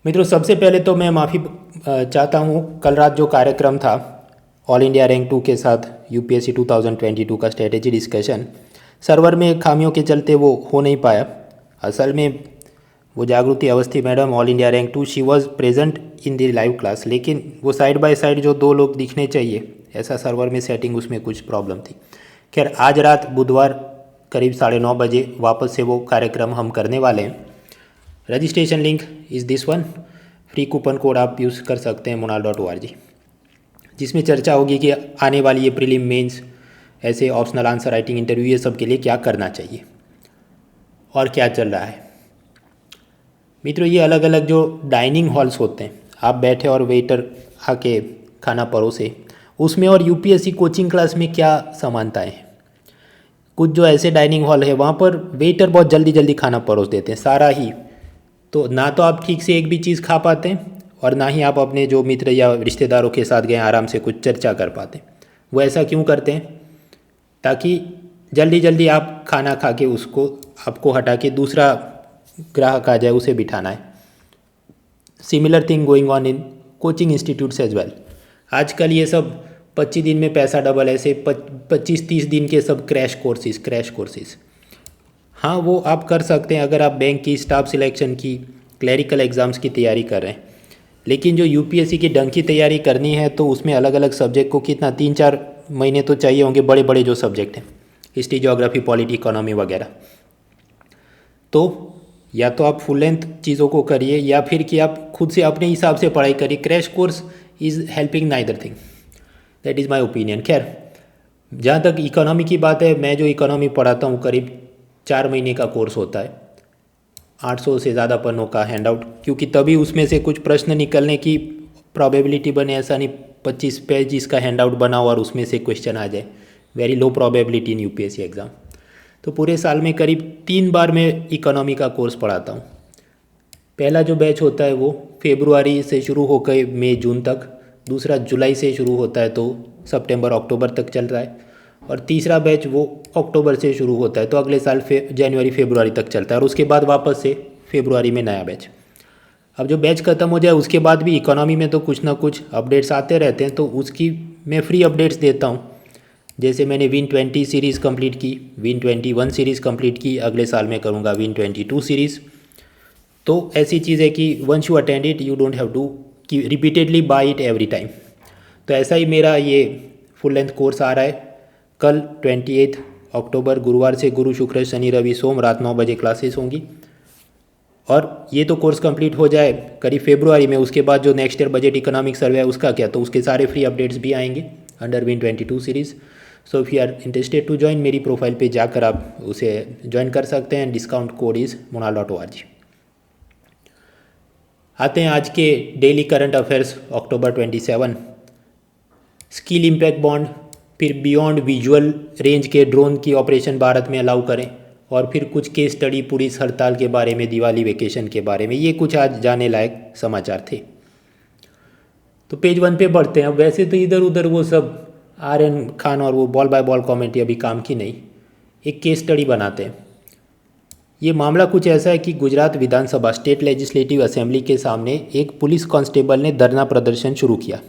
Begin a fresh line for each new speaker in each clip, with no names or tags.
मित्रों, सबसे पहले तो मैं माफ़ी चाहता हूँ। कल रात जो कार्यक्रम था ऑल इंडिया रैंक 2 के साथ यूपीएससी 2022 का स्ट्रेटेजी डिस्कशन, सर्वर में खामियों के चलते वो हो नहीं पाया। असल में वो जागृति Awasthi madam all India rank 2 she was present in the live class, लेकिन वो साइड बाय साइड जो दो लोग दिखने चाहिए ऐसा सर्वर में सेटिंग, उसमें कुछ प्रॉब्लम थी। खैर, आज रात बुधवार करीब 9:30 बजे वापस से वो कार्यक्रम हम करने वाले हैं। Registration link is this one. Free coupon code आप यूज़ कर सकते हैं monal.org, जिसमें चर्चा होगी कि आने वाली ये प्रीलिम मेंस ऐसे ऑप्शनल आंसर राइटिंग इंटरव्यू ये सब के लिए क्या करना चाहिए और क्या चल रहा है। मित्रों, ये अलग अलग जो डाइनिंग हॉल्स होते हैं, आप बैठे और वेटर आके खाना परोसे, उसमें और यूपीएससी कोचिंग क्लास में क्या समानताएं हैं। कुछ जो ऐसे डाइनिंग हॉल है वहाँ पर वेटर बहुत जल्दी जल्दी खाना परोस देते हैं सारा ही, तो ना तो आप ठीक से एक भी चीज़ खा पाते हैं और ना ही आप अपने जो मित्र या रिश्तेदारों के साथ गए आराम से कुछ चर्चा कर पाते। वो ऐसा क्यों करते हैं? ताकि जल्दी जल्दी आप खाना खा के उसको आपको हटा के दूसरा ग्राहक आ जाए, उसे बिठाना है। Similar thing going on in coaching institutes as well. आजकल ये सब 25 दिन में पैसा डबल, ऐसे 25-30 दिन के सब क्रैश कोर्सेज। हाँ, वो आप कर सकते हैं अगर आप बैंक की, स्टाफ सिलेक्शन की, क्लरिकल एग्ज़ाम्स की तैयारी कर रहे हैं। लेकिन जो यूपीएससी की ढंग की तैयारी करनी है तो उसमें अलग अलग सब्जेक्ट को कितना 3-4 महीने तो चाहिए होंगे, बड़े बड़े जो सब्जेक्ट हैं, हिस्ट्री, ज्योग्राफी, पॉलिटी, इकोनॉमी वगैरह। तो या तो आप फुल लेंथ चीज़ों को करिए या फिर कि आप खुद से अपने हिसाब से पढ़ाई करिए। Crash course is helping neither thing, that is my opinion. खैर, जहाँ तक इकोनॉमी की बात है, मैं जो इकोनॉमी पढ़ाता हूँ करीब 4 महीने का कोर्स होता है, 800 से ज़्यादा पन्नों का हैंडआउट, क्योंकि तभी उसमें से कुछ प्रश्न निकलने की प्रोबेबिलिटी बने। ऐसा नहीं 25 पेज का हैंडआउट बनाओ और उसमें से क्वेश्चन आ जाए, very low probability in UPSC exam. तो पूरे साल में करीब 3 बार मैं इकोनॉमी का कोर्स पढ़ाता हूँ। पहला जो बैच होता है वो फरवरी से शुरू होकर मई जून तक, दूसरा जुलाई से शुरू होता है तो सितंबर अक्टूबर तक चल रहा है, और तीसरा बैच वो अक्टूबर से शुरू होता है तो अगले साल जनवरी फरवरी तक चलता है, और उसके बाद वापस से फरवरी में नया बैच। अब जो बैच ख़त्म हो जाए उसके बाद भी इकोनॉमी में तो कुछ ना कुछ अपडेट्स आते रहते हैं, तो उसकी मैं फ्री अपडेट्स देता हूँ। जैसे मैंने विन 20 सीरीज़ कंप्लीट की, विन 21 सीरीज़ कंप्लीट की, अगले साल में करूँगा विन 22 सीरीज़। तो ऐसी चीज़ है कि once you attend it you don't have to कि repeatedly buy it every time. तो ऐसा ही मेरा ये फुल लेंथ कोर्स आ रहा है। कल 28 अक्टूबर गुरुवार से गुरु शुक्र शनि रवि सोम रात 9 बजे क्लासेस होंगी, और ये तो कोर्स कंप्लीट हो जाए करीब फरवरी में। उसके बाद जो next year budget economic survey है उसका क्या, तो उसके सारे फ्री अपडेट्स भी आएंगे under win 22 series. So if you are interested to join, मेरी प्रोफाइल पे जाकर आप उसे ज्वाइन कर सकते हैं। Discount code is monal.org। आते हैं आज के daily current affairs October 27। Skill impact bond, फिर बियॉन्ड विजुअल रेंज के ड्रोन की ऑपरेशन भारत में अलाउ करें, और फिर कुछ केस स्टडी पुलिस हड़ताल के बारे में, दिवाली वेकेशन के बारे में। ये कुछ आज जाने लायक समाचार थे। तो पेज 1 पे बढ़ते हैं। अब वैसे तो इधर उधर वो सब आर्यन खान और वो बॉल बाय बॉल कॉमेंट्री अभी काम की नहीं, एक केस स्टडी बनाते हैं। ये मामला कुछ ऐसा है कि गुजरात विधानसभा स्टेट लेजिस्लेटिव असेंबली के सामने एक पुलिस कांस्टेबल ने धरना प्रदर्शन शुरू किया।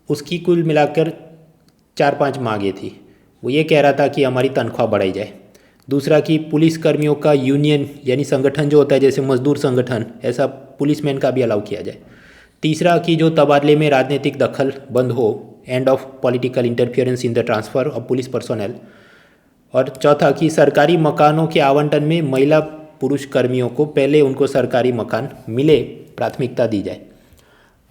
उसकी कुल मिलाकर 4-5 मांगे थी। वो ये कह रहा था कि हमारी तनख्वाह बढ़ाई जाए, दूसरा कि पुलिस कर्मियों का यूनियन यानी संगठन जो होता है जैसे मजदूर संगठन, ऐसा पुलिसमैन का भी अलाउ किया जाए, तीसरा कि जो तबादले में राजनीतिक दखल बंद हो, end of political interference in the transfer of police personnel, और चौथा कि सरकारी मकानों के आवंटन में महिला पुरुष कर्मियों को पहले उनको सरकारी मकान मिले प्राथमिकता दी जाए।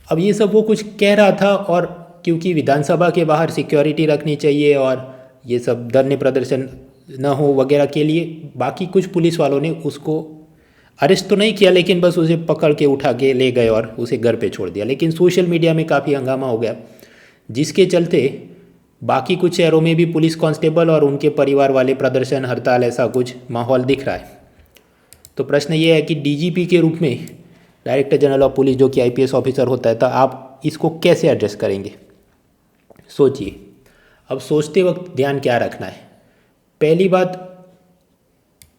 अब ये सब वो कुछ कह रहा था, और क्योंकि विधानसभा के बाहर सिक्योरिटी रखनी चाहिए और ये सब धरने प्रदर्शन न हो वगैरह के लिए बाकी कुछ पुलिस वालों ने उसको अरेस्ट तो नहीं किया, लेकिन बस उसे पकड़ के उठा के ले गए और उसे घर पे छोड़ दिया। लेकिन सोशल मीडिया में काफ़ी हंगामा हो गया, जिसके चलते बाकी कुछ शहरों में भी पुलिस कांस्टेबल और उनके परिवार वाले प्रदर्शन, हड़ताल, ऐसा कुछ माहौल दिख रहा है। तो प्रश्न ये है कि डीजीपी के रूप में, डायरेक्टर जनरल ऑफ पुलिस, जो कि आईपीएस ऑफिसर होता है, तो आप इसको कैसे एड्रेस करेंगे? सोचिए। अब सोचते वक्त ध्यान क्या रखना है? पहली बात,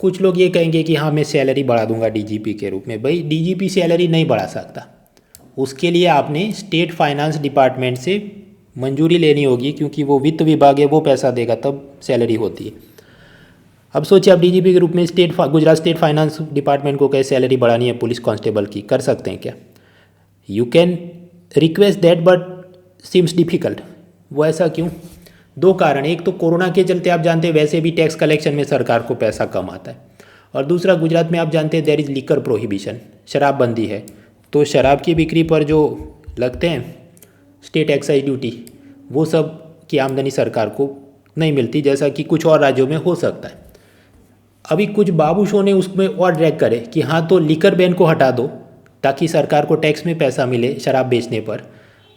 कुछ लोग ये कहेंगे कि हाँ मैं सैलरी बढ़ा दूंगा डीजीपी के रूप में। भाई डीजीपी सैलरी नहीं बढ़ा सकता, उसके लिए आपने स्टेट फाइनेंस डिपार्टमेंट से मंजूरी लेनी होगी, क्योंकि वो वित्त विभाग है, वो पैसा देगा तब सैलरी होती है। अब सोचिए आप डीजीपी के रूप में गुजरात स्टेट फाइनेंस डिपार्टमेंट को कैसे सैलरी बढ़ानी है पुलिस कांस्टेबल की, कर सकते हैं क्या? You can request that but seems difficult. वो ऐसा क्यों? दो कारण, एक तो कोरोना के चलते आप जानते हैं वैसे भी टैक्स कलेक्शन में सरकार को पैसा कम आता है, और दूसरा गुजरात में आप जानते हैं देयर इज़ लिकर प्रोहिबिशन, शराबबंदी है, तो शराब की बिक्री पर जो लगते हैं स्टेट एक्साइज ड्यूटी, वो सब की आमदनी सरकार को नहीं मिलती जैसा कि कुछ और राज्यों में हो सकता है। अभी कुछ बाबूशों ने उसमें और ड्रैग करे कि हाँ तो लिकर बैन को हटा दो ताकि सरकार को टैक्स में पैसा मिले शराब बेचने पर,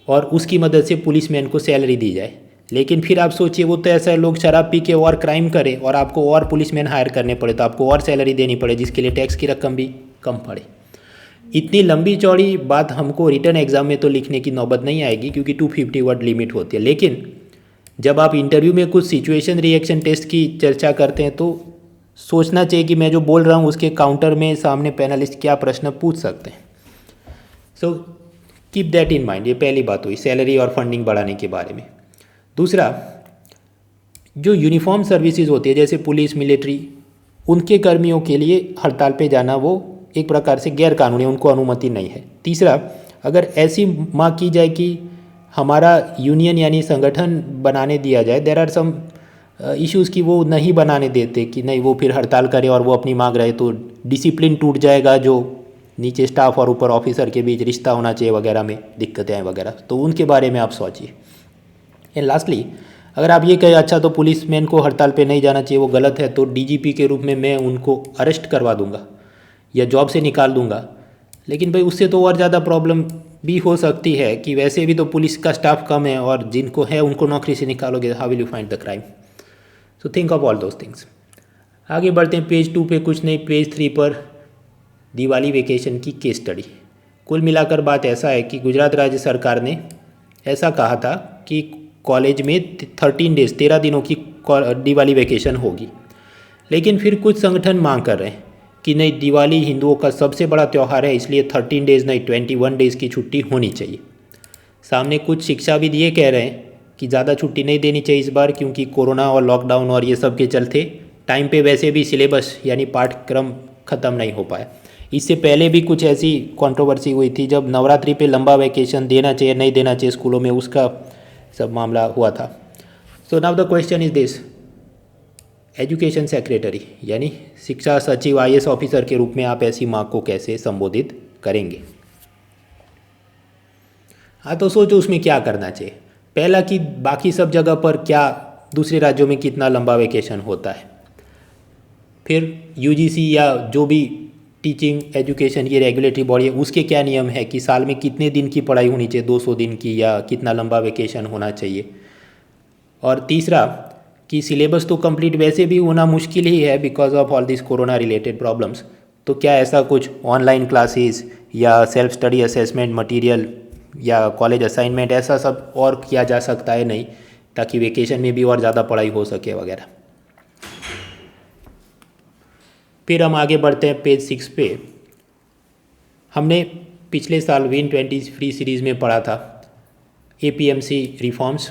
और उसकी मदद से पुलिसमैन को सैलरी दी जाए। लेकिन फिर आप सोचिए वो तो ऐसा है, लोग शराब पी के और क्राइम करें और आपको और पुलिसमैन हायर करने पड़े, तो आपको और सैलरी देनी पड़े जिसके लिए टैक्स की रकम भी कम पड़े। इतनी लंबी चौड़ी बात हमको रिटर्न एग्जाम में तो लिखने की नौबत नहीं आएगी क्योंकि 250 वर्ड लिमिट होती है, लेकिन जब आप इंटरव्यू में कुछ सिचुएशन रिएक्शन टेस्ट की चर्चा करते हैं तो सोचना चाहिए कि मैं जो बोल रहा हूँ उसके काउंटर में सामने पैनलिस्ट क्या प्रश्न पूछ सकते हैं। So keep that in mind. ये पहली बात हुई सैलरी और फंडिंग बढ़ाने के बारे में। दूसरा, जो यूनिफॉर्म सर्विसेज होती है जैसे पुलिस मिलिट्री, उनके कर्मियों के लिए हड़ताल पे जाना वो एक प्रकार से गैर कानूनी, उनको अनुमति नहीं है। तीसरा, अगर ऐसी मांग की जाए कि हमारा यूनियन यानी संगठन बनाने दिया जाए, देयर आर सम इश्यूज़ की वो नहीं बनाने देते कि नहीं वो फिर हड़ताल करे और वो अपनी मांग रहे तो डिसिप्लिन टूट जाएगा, जो नीचे स्टाफ और ऊपर ऑफिसर के बीच रिश्ता होना चाहिए वगैरह में दिक्कतें हैं वगैरह, तो उनके बारे में आप सोचिए। एंड लास्टली, अगर आप ये कहें अच्छा तो पुलिसमैन को हड़ताल पे नहीं जाना चाहिए वो गलत है, तो डीजीपी के रूप में मैं उनको अरेस्ट करवा दूंगा या जॉब से निकाल दूंगा, लेकिन भाई उससे तो और ज़्यादा प्रॉब्लम भी हो सकती है कि वैसे भी तो पुलिस का स्टाफ कम है और जिनको है उनको नौकरी से निकालोगे, how will you find the crime? So think of all those things. आगे बढ़ते हैं पेज 2 पे कुछ नहीं, पेज 3 पर दिवाली वेकेशन की केस स्टडी। कुल मिलाकर बात ऐसा है कि गुजरात राज्य सरकार ने ऐसा कहा था कि कॉलेज में 13 डेज 13 दिनों की दिवाली वेकेशन होगी, लेकिन फिर कुछ संगठन मांग कर रहे हैं कि नहीं दिवाली हिंदुओं का सबसे बड़ा त्यौहार है, इसलिए 13 डेज नहीं 21 डेज़ की छुट्टी होनी चाहिए। सामने कुछ शिक्षाविद ये कह रहे हैं कि ज़्यादा छुट्टी नहीं देनी चाहिए इस बार, क्योंकि कोरोना और लॉकडाउन और ये सब के चलते टाइम पे वैसे भी सिलेबस यानी पाठ्यक्रम ख़त्म नहीं हो पाया। इससे पहले भी कुछ ऐसी कंट्रोवर्सी हुई थी जब नवरात्रि पे लंबा वैकेशन देना चाहिए नहीं देना चाहिए स्कूलों में, उसका सब मामला हुआ था। So now the question is this, education secretary यानी शिक्षा सचिव आईएएस ऑफिसर के रूप में आप ऐसी मांग को कैसे संबोधित करेंगे? हाँ तो सोचो उसमें क्या करना चाहिए। पहला कि बाकी सब जगह पर क्या दूसरे राज्यों में कितना लंबा वेकेशन होता है, फिर यूजीसी या जो भी टीचिंग एजुकेशन ये रेगुलेटरी बॉडी है उसके क्या नियम है कि साल में कितने दिन की पढ़ाई होनी चाहिए, 200 दिन की, या कितना लंबा वेकेशन होना चाहिए। और तीसरा कि सिलेबस तो कंप्लीट वैसे भी होना मुश्किल ही है because of all this corona related problems, तो क्या ऐसा कुछ ऑनलाइन क्लासेस या सेल्फ स्टडी असेसमेंट मटेरियल या कॉलेज असाइनमेंट ऐसा सब और किया जा सकता है नहीं, ताकि वेकेशन में भी और ज़्यादा पढ़ाई हो सके वगैरह। फिर हम आगे बढ़ते हैं पेज 6 पे। हमने पिछले साल विन 20 फ्री सीरीज़ में पढ़ा था एपीएमसी रिफॉर्म्स,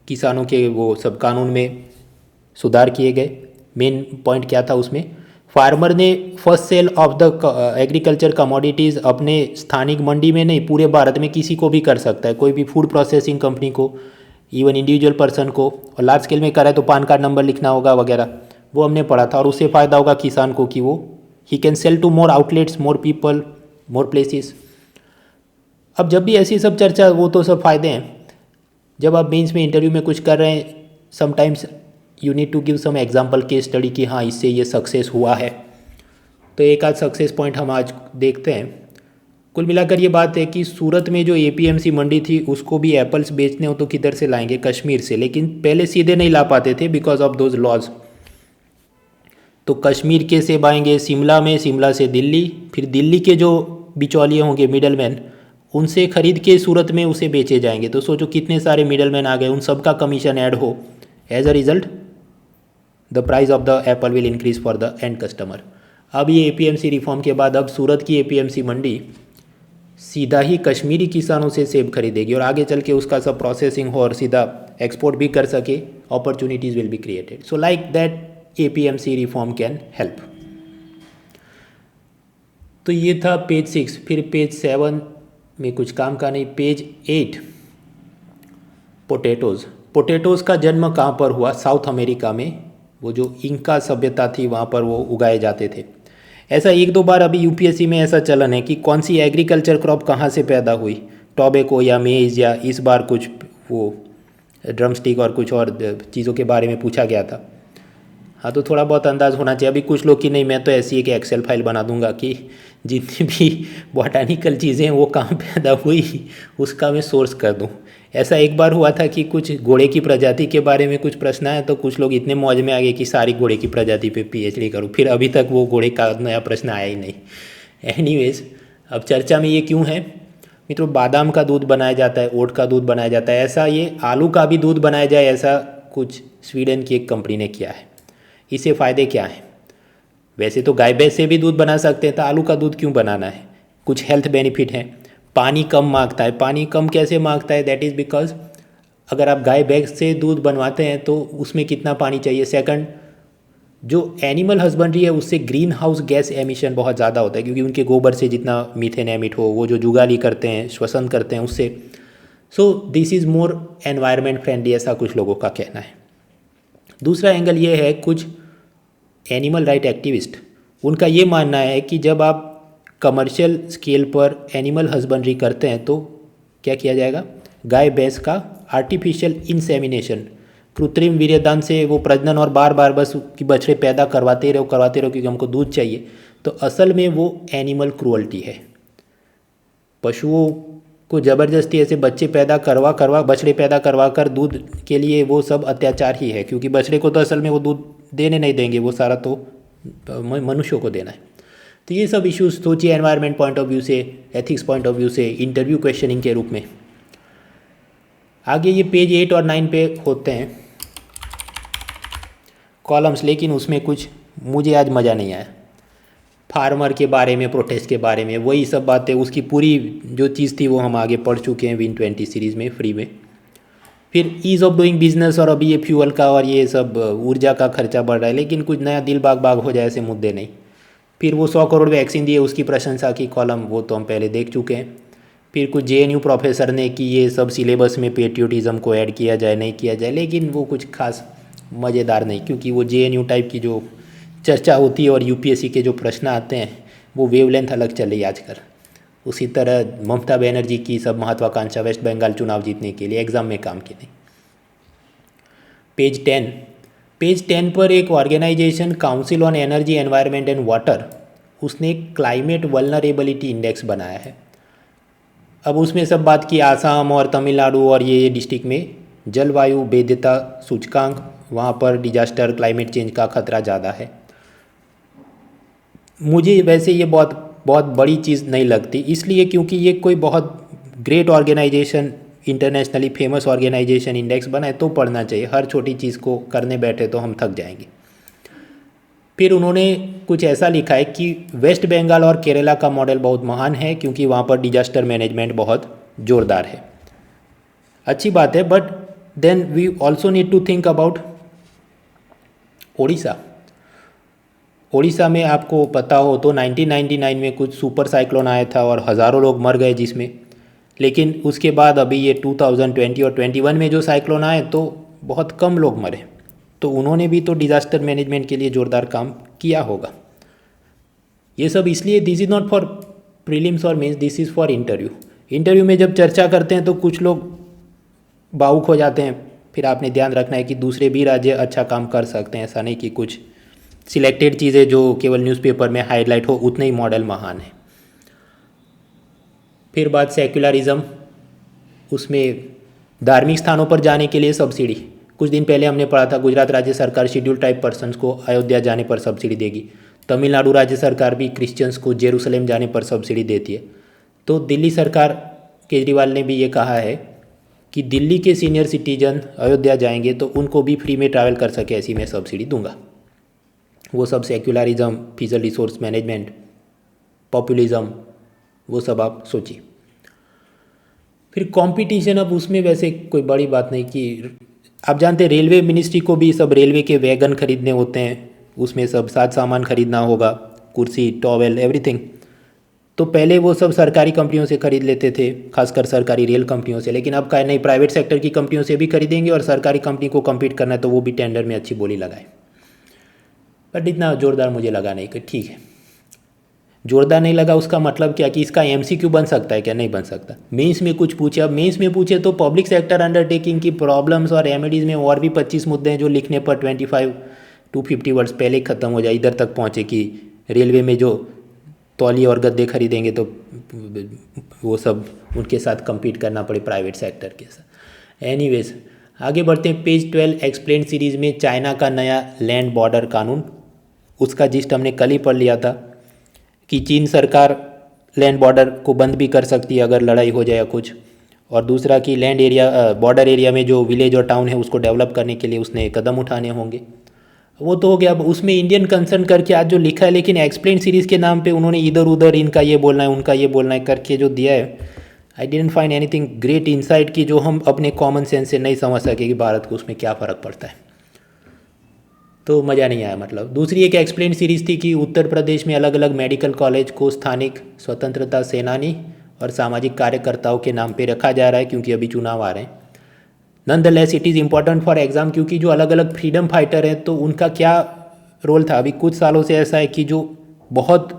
किसानों के वो सब कानून में सुधार किए गए। मेन पॉइंट क्या था उसमें, फार्मर ने first sale of the agriculture commodities अपने स्थानिक मंडी में नहीं पूरे भारत में किसी को भी कर सकता है, कोई भी फूड प्रोसेसिंग कंपनी को, इवन इंडिविजुअल पर्सन को, और लार्ज स्केल में करा है तो पान कार्ड नंबर लिखना होगा वगैरह, वो हमने पढ़ा था। और उससे फ़ायदा होगा किसान को कि वो ही can sell to more outlets, more people, more places. अब जब भी ऐसी सब चर्चा, वो तो सब फ़ायदे हैं। जब आप मेंस में इंटरव्यू में कुछ कर रहे हैं, sometimes you need to give some example case study कि हाँ इससे ये सक्सेस हुआ है। तो एक आध सक्सेस पॉइंट हम आज देखते हैं। कुल मिलाकर ये बात है कि सूरत में जो एपीएमसी मंडी थी उसको भी एप्पल्स बेचने हो तो किधर से लाएंगे, कश्मीर से, लेकिन पहले सीधे नहीं ला पाते थे बिकॉज ऑफ दोज लॉज। तो कश्मीर के सेब आएंगे शिमला में, शिमला से दिल्ली, फिर दिल्ली के जो बिचौलिए होंगे मिडलमैन, उनसे खरीद के सूरत में उसे बेचे जाएंगे। तो सोचो कितने सारे मिडलमैन आ गए, उन सब का कमीशन ऐड हो, as a result the price of the apple will increase for the end customer. अब ये एपीएमसी रिफॉर्म के बाद अब सूरत की एपीएमसी मंडी सीधा ही कश्मीरी किसानों से सेब खरीदेगी और आगे चल के उसका सब प्रोसेसिंग हो और सीधा एक्सपोर्ट भी कर सके, opportunities will be created. So like that APMC reform can help. तो ये था पेज 6। फिर पेज 7 में कुछ काम का नहीं। पेज 8 पोटैटोज़ का जन्म कहाँ पर हुआ? साउथ अमेरिका में। वो जो इंका सभ्यता थी वहाँ पर वो उगाए जाते थे। ऐसा एक दो बार अभी यूपीएससी में ऐसा चलन है कि कौन सी एग्रीकल्चर क्रॉप कहाँ से पैदा हुई, टोबैको या मेज़, या इस बार कुछ वो ड्रमस्टिक और कुछ और चीज़ों के बारे में पूछा गया था। हाँ, तो थोड़ा बहुत अंदाज़ होना चाहिए। अभी कुछ लोग कि नहीं मैं तो ऐसी एक एक्सेल फाइल बना दूंगा कि जितनी भी बॉटानिकल चीज़ें हैं वो कहाँ पैदा हुई उसका मैं सोर्स कर दूँ। ऐसा एक बार हुआ था कि कुछ घोड़े की प्रजाति के बारे में कुछ प्रश्न आया तो कुछ लोग इतने मौज में आ गए कि सारी घोड़े की प्रजाति पे पीएचडी करूँ, फिर अभी तक वो घोड़े का नया प्रश्न आया ही नहीं। एनीवेज, अब चर्चा में ये क्यों है मित्रों? बादाम का दूध बनाया जाता है, ओट का दूध बनाया जाता है, ऐसा ये आलू का भी दूध बनाया जाए ऐसा कुछ स्वीडन की एक कंपनी ने किया है। इससे फ़ायदे क्या हैं? वैसे तो गाय भैंस से भी दूध बना सकते हैं, तो आलू का दूध क्यों बनाना है? कुछ हेल्थ बेनिफिट हैं। पानी कम मांगता है। पानी कम कैसे मांगता है? दैट इज़ बिकॉज अगर आप गाय भैंस से दूध बनवाते हैं तो उसमें कितना पानी चाहिए। सेकंड, जो एनिमल हस्बेंड्री है उससे ग्रीन हाउस गैस एमिशन बहुत ज़्यादा होता है, क्योंकि उनके गोबर से जितना मीथेन एमिट हो, वो जो जुगाली करते हैं, श्वसन करते हैं उससे। So this is more environment friendly, ऐसा कुछ लोगों का कहना है। दूसरा एंगल ये है, कुछ एनिमल राइट एक्टिविस्ट, उनका ये मानना है कि जब आप कमर्शियल स्केल पर एनिमल हस्बेंड्री करते हैं तो क्या किया जाएगा? गाय भैंस का आर्टिफिशियल इंसेमिनेशन, कृत्रिम वीर्यदान से वो प्रजनन और बार बार बस कि बछड़े पैदा करवाते रहो क्योंकि हमको दूध चाहिए, तो असल में वो एनिमल क्रूअल्टी है। पशुओं को ज़बरदस्ती ऐसे बच्चे पैदा करवा बछड़े पैदा करवा कर दूध के लिए, वो सब अत्याचार ही है, क्योंकि बछड़े को तो असल में वो दूध देने नहीं देंगे, वो सारा तो मनुष्यों को देना है। तो ये सब इश्यूज सोचिए एनवायरनमेंट पॉइंट ऑफ व्यू से, एथिक्स पॉइंट ऑफ व्यू से, इंटरव्यू क्वेश्चनिंग के रूप में। आगे ये पेज 8 और 9 पे होते हैं कॉलम्स, लेकिन उसमें कुछ मुझे आज मज़ा नहीं आया। फार्मर के बारे में, प्रोटेस्ट के बारे में, वही सब बातें, उसकी पूरी जो चीज़ थी वो हम आगे पढ़ चुके हैं विन 20 सीरीज़ में फ्री में। फिर ईज़ ऑफ डूइंग बिजनेस, और अभी ये फ्यूल का और ये सब ऊर्जा का खर्चा बढ़ रहा है, लेकिन कुछ नया दिल बाग बाग हो जाए ऐसे मुद्दे नहीं। फिर वो 100 करोड़ वैक्सीन दिए उसकी प्रशंसा की कॉलम, वो तो हम पहले देख चुके हैं। फिर कुछ जेएनयू प्रोफेसर ने कि ये सब सिलेबस में पेट्रियोटिज़म को ऐड किया जाए, नहीं किया जाए, लेकिन वो कुछ खास मज़ेदार नहीं, क्योंकि वो जेएनयू टाइप की जो चर्चा होती है और यूपीएससी के जो प्रश्न आते हैं वो वेवलेंथ अलग चल रही है आजकल। उसी तरह ममता बनर्जी की सब महत्वाकांक्षा वेस्ट बंगाल चुनाव जीतने के लिए एग्ज़ाम में काम की नहीं। पेज 10 पर एक organisation council on energy environment and water, उसने क्लाइमेट वल्नरेबिलिटी इंडेक्स बनाया है। अब उसमें सब बात की आसाम और तमिलनाडु और ये डिस्ट्रिक्ट में जलवायु भेद्यता सूचकांक, वहाँ पर डिजास्टर क्लाइमेट चेंज का खतरा ज़्यादा है। मुझे वैसे ये बहुत बड़ी चीज़ नहीं लगती, इसलिए क्योंकि ये कोई बहुत great organisation, internationally famous organisation index बनाए तो पढ़ना चाहिए। हर छोटी चीज़ को करने बैठे तो हम थक जाएंगे। फिर उन्होंने कुछ ऐसा लिखा है कि वेस्ट बंगाल और केरला का मॉडल बहुत महान है, क्योंकि वहाँ पर डिजास्टर मैनेजमेंट बहुत ज़ोरदार है। अच्छी बात है, but then we also need to think about Orissa में आपको पता हो तो 1999 में कुछ सुपर साइक्लोन आया था और हज़ारों लोग मर गए जिसमें, लेकिन उसके बाद अभी ये 2020 और 21 में जो साइक्लोन आए तो बहुत कम लोग मरे। तो उन्होंने भी तो डिज़ास्टर मैनेजमेंट के लिए ज़ोरदार काम किया होगा। ये सब इसलिए, this is not for prelims और mains, this is for interview में जब चर्चा करते हैं तो कुछ लोग भावुक हो जाते हैं। फिर आपने ध्यान रखना है कि दूसरे भी राज्य अच्छा काम कर सकते हैं, ऐसा नहीं कि कुछ सिलेक्टेड चीज़ें जो केवल न्यूज़पेपर में हाईलाइट हो उतने ही मॉडल महान है। फिर बात सेक्युलरिज्म, उसमें धार्मिक स्थानों पर जाने के लिए सब्सिडी, कुछ दिन पहले हमने पढ़ा था गुजरात राज्य सरकार शेड्यूल टाइप पर्सन्स को अयोध्या जाने पर सब्सिडी देगी। तमिलनाडु राज्य सरकार भी क्रिश्चियंस को जेरूसलेम जाने पर सब्सिडी देती है। तो दिल्ली सरकार, केजरीवाल ने भी ये कहा है कि दिल्ली के सीनियर सिटीजन अयोध्या जाएंगे तो उनको भी फ्री में ट्रैवल कर सके, ऐसी मैं सब्सिडी दूंगा। वो सब secularism, fizzle resource management, populism, वो सब आप सोचिए। फिर कंपटीशन, अब उसमें वैसे कोई बड़ी बात नहीं कि आप जानते हैं रेलवे मिनिस्ट्री को भी सब रेलवे के वैगन खरीदने होते हैं, उसमें सब साज सामान खरीदना होगा, कुर्सी, टॉवेल, एवरीथिंग। तो पहले वो सब सरकारी कंपनियों से खरीद लेते थे, खासकर सरकारी रेल कंपनियों से, लेकिन अब क्या नहीं, प्राइवेट सेक्टर की कंपनियों से भी खरीदेंगे और सरकारी कंपनी को कम्पीट करना है तो वो भी टेंडर में अच्छी बोली लगाए। बट इतना जोरदार मुझे लगा नहीं कि ठीक है, जोरदार नहीं लगा उसका मतलब क्या कि इसका एमसीक्यू बन सकता है क्या? नहीं बन सकता। मेंस में कुछ पूछे, अब मेंस में पूछे तो पब्लिक सेक्टर अंडरटेकिंग की प्रॉब्लम्स और रेमेडीज़ में और भी 25 मुद्दे हैं जो लिखने पर 25 to 50 वर्ड्स पहले ख़त्म हो जाए, इधर तक पहुँचे कि रेलवे में जो तौलिए और गद्दे खरीदेंगे तो वो सब उनके साथ compete करना पड़े प्राइवेट सेक्टर के साथ। एनीवेज आगे बढ़ते हैं। पेज 12 एक्सप्लेन सीरीज़ में चाइना का नया लैंड बॉर्डर कानून, उसका जिस्ट हमने कल ही पढ़ लिया था कि चीन सरकार लैंड बॉर्डर को बंद भी कर सकती है अगर लड़ाई हो जाए या कुछ, और दूसरा कि लैंड एरिया, बॉर्डर एरिया में जो विलेज और टाउन है उसको डेवलप करने के लिए उसने कदम उठाने होंगे। वो तो हो गया। अब उसमें इंडियन कंसर्न करके आज जो लिखा है, लेकिन एक्सप्लेन सीरीज़ के नाम पे उन्होंने इधर उधर इनका ये बोलना है उनका ये बोलना है करके जो दिया है, I didn't find anything great insight की जो हम अपने कॉमन सेंस से नहीं समझ सके कि भारत को उसमें क्या फ़र्क पड़ता है, तो मज़ा नहीं आया। मतलब दूसरी एक एक्सप्लेन सीरीज़ थी कि उत्तर प्रदेश में अलग अलग मेडिकल कॉलेज को स्थानिक स्वतंत्रता सेनानी और सामाजिक कार्यकर्ताओं के नाम पे रखा जा रहा है क्योंकि अभी चुनाव आ रहे हैं। Nonetheless it is important for exam, क्योंकि जो अलग अलग फ्रीडम फाइटर हैं तो उनका क्या रोल था। अभी कुछ सालों से ऐसा है कि जो बहुत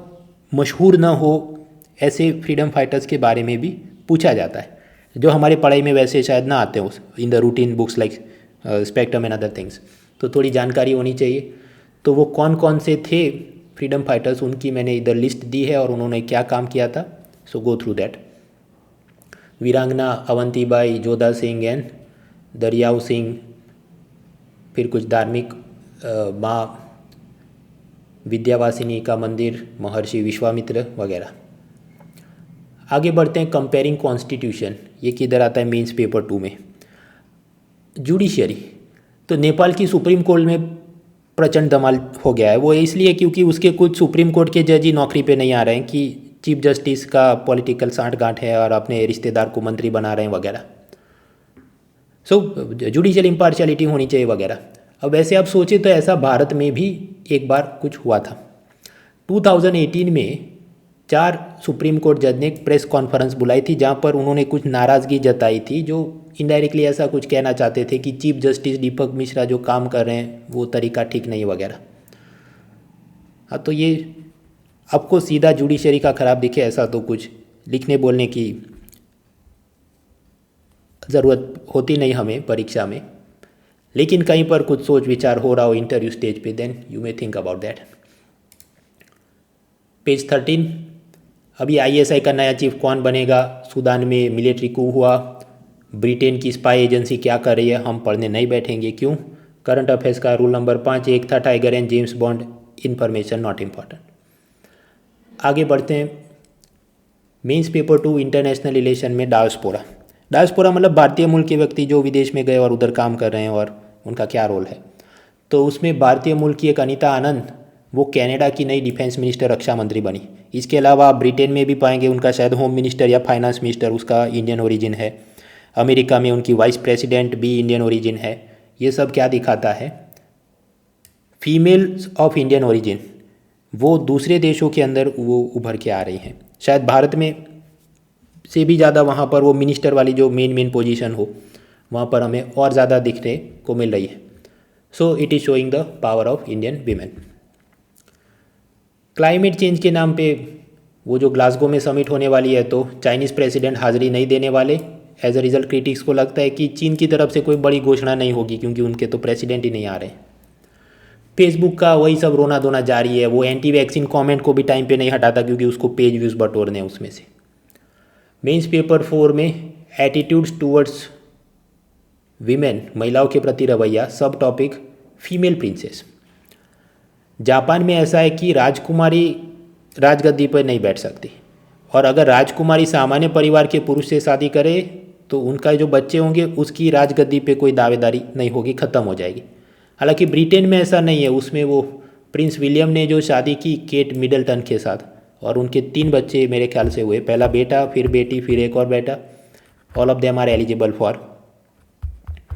मशहूर ना हो ऐसे फ्रीडम फाइटर्स के बारे में भी पूछा जाता है, जो हमारे पढ़ाई में वैसे शायद ना आते हो in the routine books like spectrum and other things, तो थोड़ी जानकारी होनी चाहिए। तो वो कौन कौन से थे फ्रीडम फाइटर्स, उनकी मैंने इधर लिस्ट दी है और उन्होंने क्या काम किया था, सो गो थ्रू दैट। वीरांगना अवंतीबाई, जोधा सिंह एंड दरियाऊ सिंह, फिर कुछ धार्मिक, माँ विद्यावासिनी का मंदिर, महर्षि विश्वामित्र वगैरह। आगे बढ़ते हैं। कंपेयरिंग कॉन्स्टिट्यूशन, ये किधर आता है मेंस पेपर 2 में। जुडिशरी, तो नेपाल की सुप्रीम कोर्ट में प्रचंड धमाल हो गया है। वो इसलिए क्योंकि उसके कुछ सुप्रीम कोर्ट के जज ही नौकरी पे नहीं आ रहे हैं कि चीफ जस्टिस का पॉलिटिकल सांठगांठ है और अपने रिश्तेदार को मंत्री बना रहे हैं वगैरह। सो जुडिशियल इम्पार्शियलिटी होनी चाहिए वगैरह। अब वैसे आप सोचे तो ऐसा भारत में भी एक बार कुछ हुआ था। 2018 में 4 सुप्रीम कोर्ट जज ने प्रेस कॉन्फ्रेंस बुलाई थी जहाँ पर उन्होंने कुछ नाराज़गी जताई थी, जो इनडायरेक्टली ऐसा कुछ कहना चाहते थे कि चीफ जस्टिस दीपक मिश्रा जो काम कर रहे हैं वो तरीका ठीक नहीं वगैरह। हाँ, तो ये आपको सीधा जुडिशरी का ख़राब दिखे ऐसा तो कुछ लिखने बोलने की ज़रूरत होती नहीं हमें परीक्षा में, लेकिन कहीं पर कुछ सोच विचार हो रहा हो इंटरव्यू स्टेज पे, then you may think about that. Page 13, अभी आईएसआई का नया चीफ कौन बनेगा, सूडान में मिलिट्री कू हुआ, ब्रिटेन की स्पाई एजेंसी क्या कर रही है, हम पढ़ने नहीं बैठेंगे, क्यों। करंट अफेयर्स का रूल नंबर 5 एक था tiger and James bond, information not important. आगे बढ़ते हैं। मेंस पेपर 2 इंटरनेशनल रिलेशन में डायस्पोरा। डायस्पोरा मतलब भारतीय मूल के व्यक्ति जो विदेश में गए और उधर काम कर रहे हैं और उनका क्या रोल है। तो उसमें भारतीय मूल की एक अनीता आनंद, वो कनाडा की नई डिफेंस मिनिस्टर, रक्षा मंत्री बनी। इसके अलावा आप ब्रिटेन में भी पाएंगे उनका शायद होम मिनिस्टर या फाइनेंस मिनिस्टर उसका इंडियन ओरिजिन है। अमेरिका में उनकी वाइस प्रेसिडेंट भी इंडियन ओरिजिन है। ये सब क्या दिखाता है, फीमेल्स ऑफ इंडियन ओरिजिन वो दूसरे देशों के अंदर वो उभर के आ रही हैं। शायद भारत में से भी ज़्यादा वहाँ पर वो मिनिस्टर वाली जो मेन पोजीशन हो वहाँ पर हमें और ज़्यादा दिखने को मिल रही है। So it is showing the power of Indian women. Climate change के नाम पे वो जो ग्लासगो में समिट होने वाली है तो चाइनीज़ प्रेसिडेंट हाज़िरी नहीं देने वाले। एज अ रिजल्ट क्रिटिक्स को लगता है कि चीन की तरफ से कोई बड़ी घोषणा नहीं होगी क्योंकि उनके तो प्रेसिडेंट ही नहीं आ रहे। फेसबुक का वही सब रोना धोना जारी है। वो एंटी वैक्सीन कमेंट को भी टाइम पे नहीं हटाता क्योंकि उसको पेज व्यूज़ बटोरने उसमें से। मेंस पेपर 4 में एटीट्यूड्स टूवर्ड्स वीमेन, महिलाओं के प्रति रवैया, सब टॉपिक फीमेल प्रिंसेस। जापान में ऐसा है कि राजकुमारी राजगद्दी पर नहीं बैठ सकती और अगर राजकुमारी सामान्य परिवार के पुरुष से शादी करे तो उनका जो बच्चे होंगे उसकी राजगद्दी पे कोई दावेदारी नहीं होगी, ख़त्म हो जाएगी। हालांकि ब्रिटेन में ऐसा नहीं है, उसमें वो प्रिंस विलियम ने जो शादी की केट मिडलटन के साथ, और उनके 3 बच्चे मेरे ख्याल से हुए, पहला बेटा, फिर बेटी, फिर एक और बेटा। All of them are eligible for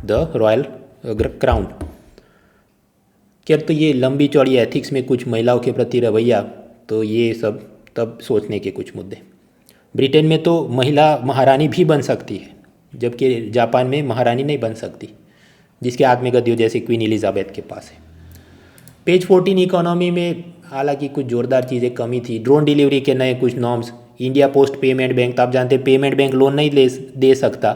the royal crown. क्या तो ये लंबी चौड़ी एथिक्स में कुछ महिलाओं के प्रति रवैया, तो ये सब तब सोचने के कुछ मुद्दे। ब्रिटेन में तो महिला महारानी भी बन सकती है, जबकि जापान में महारानी नहीं बन सकती, जिसके हाथ में गद्दी हो, जैसे क्वीन एलिजाबेथ के पास है। पेज 14 इकोनॉमी में हालांकि कुछ जोरदार चीज़ें कमी थी। ड्रोन डिलीवरी के नए कुछ norms. India post payment bank, तो आप जानते हैं पेमेंट बैंक लोन नहीं दे सकता,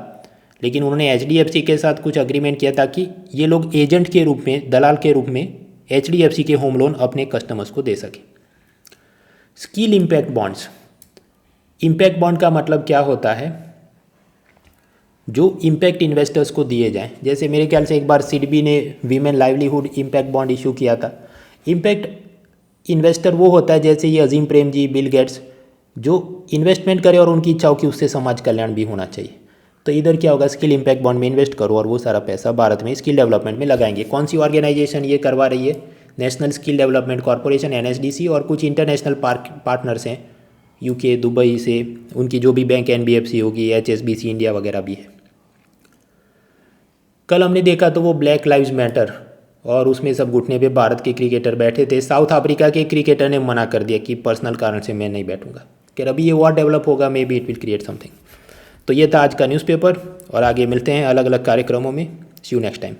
लेकिन उन्होंने HDFC के साथ कुछ अग्रीमेंट किया ताकि ये लोग एजेंट के रूप में, दलाल के रूप में HDFC के होम लोन अपने कस्टमर्स को दे सके। Skill impact bonds. Impact bond का मतलब क्या होता है? जो इम्पैक्ट इन्वेस्टर्स को दिए जाएं। जैसे मेरे ख्याल से एक बार सिडबी ने women livelihood impact bond issue किया था। इम्पैक्ट इन्वेस्टर वो होता है जैसे ये अजीम प्रेम जी, बिल गेट्स, जो इन्वेस्टमेंट करे और उनकी इच्छा हो कि उससे समाज कल्याण भी होना चाहिए। तो इधर क्या होगा, स्किल इम्पैक्ट बॉन्ड में इन्वेस्ट करो और वो सारा पैसा भारत में स्किल डेवलपमेंट में लगाएंगे। कौन सी ऑर्गेनाइजेशन ये करवा रही है? National skill development corporation, NSDC, और कुछ इंटरनेशनल पार्टनर्स हैं, UK, दुबई से, उनकी जो भी बैंक NBFC होगी, HSBC इंडिया वगैरह भी है। कल हमने देखा तो वो ब्लैक लाइव्स मैटर, और उसमें सब घुटने पे भारत के क्रिकेटर बैठे थे। साउथ अफ्रीका के क्रिकेटर ने मना कर दिया कि पर्सनल कारण से मैं नहीं बैठूंगा। कि अभी ये वॉर डेवलप होगा, may be it will create something. तो ये था आज का न्यूज़पेपर, और आगे मिलते हैं अलग अलग कार्यक्रमों में। सी यू नेक्स्ट टाइम।